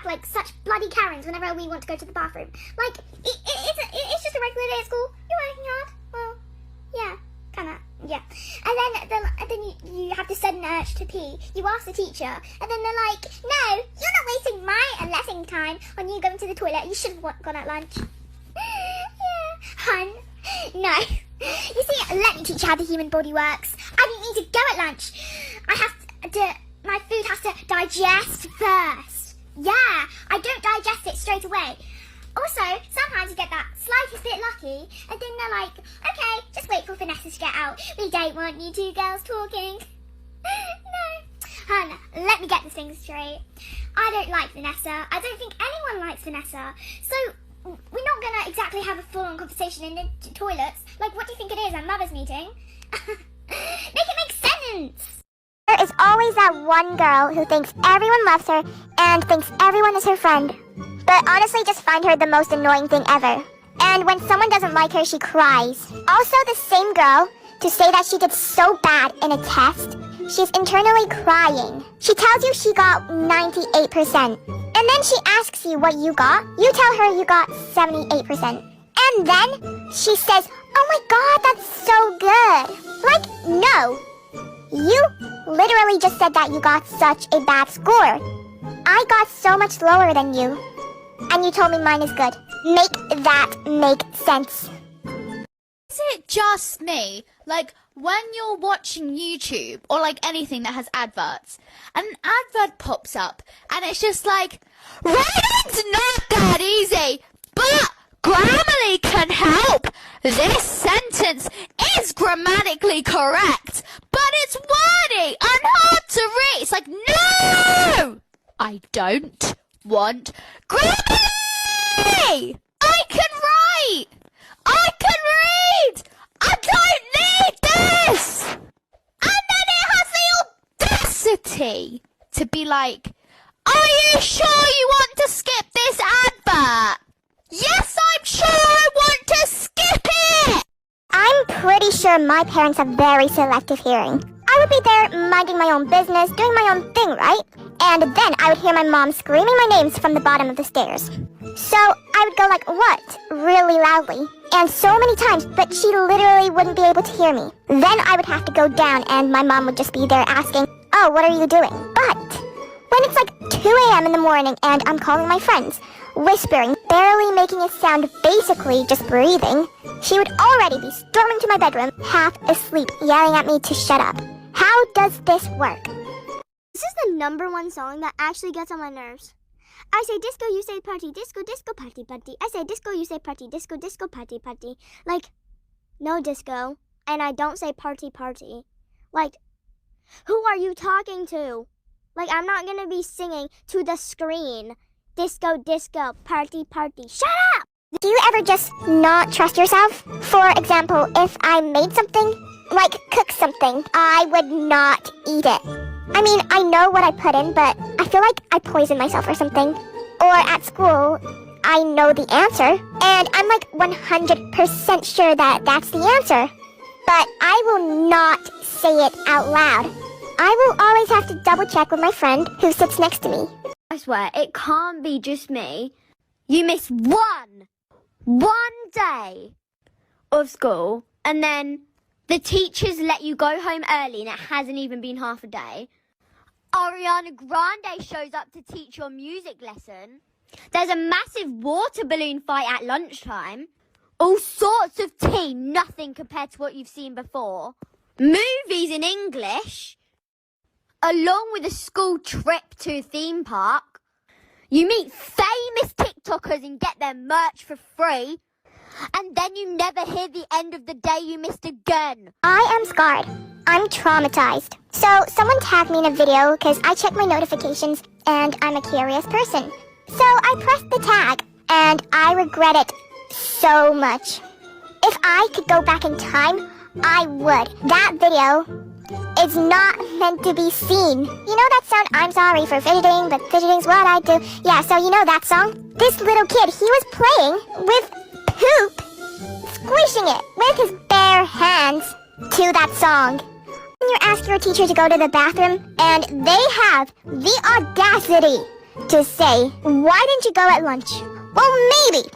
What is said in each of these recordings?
like such bloody Karens whenever we want to go to the bathroom. Like, it's just a regular day at school. You're working hard. Well, yeah, kinda, yeah. And then you have this sudden urge to pee. You ask the teacher, and then they're like, no, you're not wasting my lesson time on you going to the toilet. You should have gone at lunch. Yeah, hun. No. You see, let me teach you how the human body works. I didn't need to go at lunch. My food has to digest first. Yeah, I don't digest it straight away. Also, sometimes you get that slightest bit lucky, and then they're like, okay, just wait for Vanessa to get out. We don't want you two girls talking. No. Hun, let me get this thing straight. I don't like Vanessa. I don't think anyone likes Vanessa. So, we're not going to exactly have a full-on conversation in the toilets. Like, what do you think it is, a mother's meeting? Make it make sense! There is always that one girl who thinks everyone loves her and thinks everyone is her friend. But honestly, just find her the most annoying thing ever. And when someone doesn't like her, she cries. Also, the same girl, to say that she did so bad in a test, she's internally crying. She tells you she got 98%. And then she asks you what you got. You tell her you got 78%. And then she says, oh my god, that's so good. Like, no. You literally just said that you got such a bad score. I got so much lower than you. And you told me mine is good. Make that make sense. Is it just me? Like, when you're watching YouTube or like anything that has adverts, and an advert pops up, and it's just like, writing's not that easy, but Grammarly can help. This sentence is grammatically correct, but it's wordy and hard to read. It's like, no! I don't want Grammarly! I can write! I can read! I don't need this! And then it has the audacity to be like, are you sure you want to skip this advert? Yes, I'm sure I want to skip it! I'm pretty sure my parents have very selective hearing. I would be there minding my own business, doing my own thing, right? And then I would hear my mom screaming my names from the bottom of the stairs. So I would go like, what? Really loudly. And so many times, but she literally wouldn't be able to hear me. Then I would have to go down and my mom would just be there asking, oh, what are you doing? But when it's like 2 a.m. in the morning and I'm calling my friends, whispering, barely making a sound, basically just breathing, she would already be storming to my bedroom, half asleep, yelling at me to shut up. How does this work? This is the #1 song that actually gets on my nerves. I say disco, you say party, disco, disco, party, party. I say disco, you say party, disco, disco, party, party. Like, no disco, and I don't say party, party. Like, who are you talking to? Like, I'm not gonna be singing to the screen. Disco, disco, party, party. Shut up! Do you ever just not trust yourself? For example, if I made something, like cook something, I would not eat it. I mean, I know what I put in, but I feel like I poisoned myself or something. Or at school, I know the answer, and I'm like 100% sure that that's the answer. But I will not say it out loud. I will always have to double check with my friend who sits next to me. I swear, it can't be just me. You miss one day of school, and then the teachers let you go home early and it hasn't even been half a day. Ariana Grande shows up to teach your music lesson. There's a massive water balloon fight at lunchtime. All sorts of tea, nothing compared to what you've seen before. Movies in English, along with a school trip to a theme park. You meet famous TikTokers and get their merch for free. And then you never hear the end of the day you missed again. I am scarred. I'm traumatized. So someone tagged me in a video because I check my notifications and I'm a curious person. So I pressed the tag and I regret it so much. If I could go back in time, I would. That video is not meant to be seen. You know that sound, I'm sorry for fidgeting, but fidgeting's what I do. Yeah, so you know that song? This little kid, he was playing with poop, squishing it with his bare hands to that song. When you ask your teacher to go to the bathroom, and they have the audacity to say, why didn't you go at lunch? Well, maybe,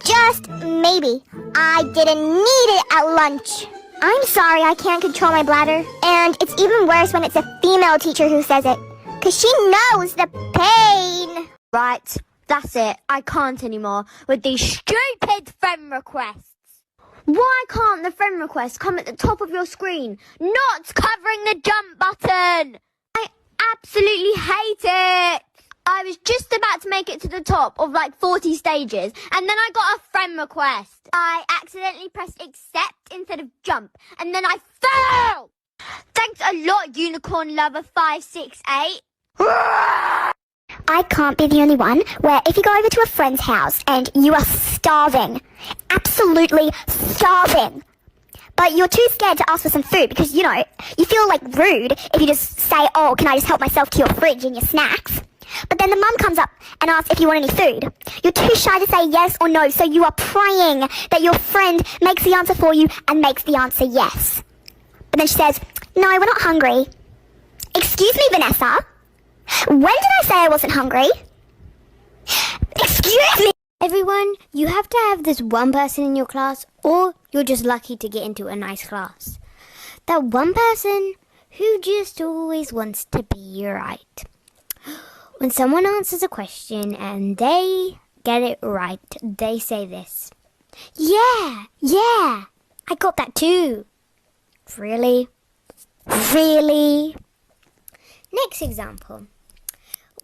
just maybe, I didn't need it at lunch. I'm sorry, I can't control my bladder. And it's even worse when it's a female teacher who says it, because she knows the pain. Right, that's it. I can't anymore with these stupid friend requests. Why can't the friend request come at the top of your screen, not covering the jump button? I absolutely hate it. I was just about to make it to the top of like 40 stages, and then I got a friend request. I accidentally pressed accept instead of jump, and then I fell. Thanks a lot, Unicorn Lover 568. I can't be the only one where if you go over to a friend's house and you are starving, absolutely starving, but you're too scared to ask for some food because, you know, you feel like rude if you just say, oh, can I just help myself to your fridge and your snacks? But then the mum comes up and asks if you want any food. You're too shy to say yes or no, so you are praying that your friend makes the answer for you and makes the answer yes. But then she says, no, we're not hungry. Excuse me, Vanessa? When did I say I wasn't hungry? Excuse me! Everyone, you have to have this one person in your class, or you're just lucky to get into a nice class. That one person who just always wants to be right. When someone answers a question and they get it right, they say this. Yeah, I got that too. Really? Really? Next example.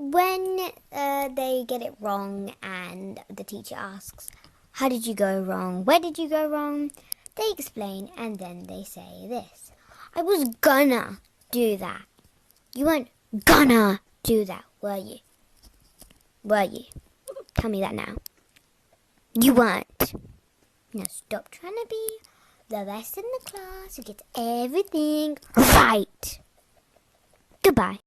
When they get it wrong and the teacher asks, how did you go wrong? Where did you go wrong? They explain and then they say this. I was gonna do that. You weren't gonna do that, were you? Were you? Tell me that now. You weren't. Now stop trying to be the best in the class who gets everything right. Goodbye.